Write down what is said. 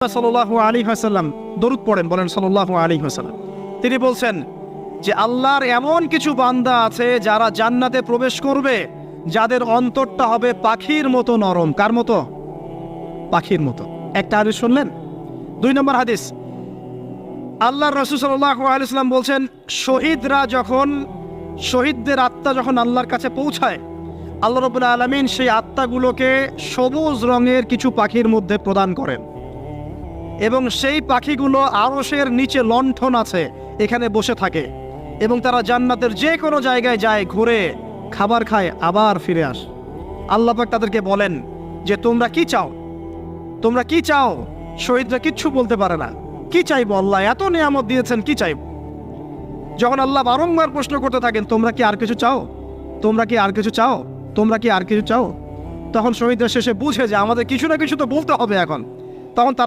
সাল্লাল্লাহু আলাইহি ওয়াসাল্লাম দরুদ পড়েন, বলেন সাল্লাল্লাহু আলাইহি ওয়াসাল্লাম। তিনি বলছেন যে আল্লাহর এমন কিছু বান্দা আছে যারা জান্নাতে প্রবেশ করবে, যাদের অন্তরটা হবে পাখির মতো নরম। কার মতো? পাখির মতো। একটা হাদিস শুনলেন। 2 নম্বর হাদিস, আল্লাহর রাসূল সাল্লাল্লাহু আলাইহি ওয়াসাল্লাম বলছেন, শহীদদের আত্মা যখন আল্লাহর কাছে পৌঁছায়, আল্লাহ রাব্বুল আলামিন সেই আত্মাগুলোকে সবুজ রঙের কিছু পাখির মধ্যে প্রদান করেন এবং সেই পাখিগুলো আরশের নিচে লণ্ঠন আছে, এখানে বসে থাকে এবং তারা জান্নাতের যে কোনো জায়গায় যায়, ঘুরে খাবার খায়, আবার ফিরে আসে। আল্লাহ পাক তাদেরকে বলেন যে তোমরা কি চাও, তোমরা কি চাও? শহীদরা কিচ্ছু বলতে পারে না। কি চাইবো? আল্লাহ এত নিয়ামত দিয়েছেন, কি চাইব? যখন আল্লাহ বারংবার প্রশ্ন করতে থাকেন, তোমরা কি আর কিছু চাও, তোমরা কি আর কিছু চাও, তোমরা কি আর কিছু চাও, তখন শহীদরা শেষে বুঝে যে আমাদের কিছু না কিছু তো বলতে হবে এখন। তখন তারা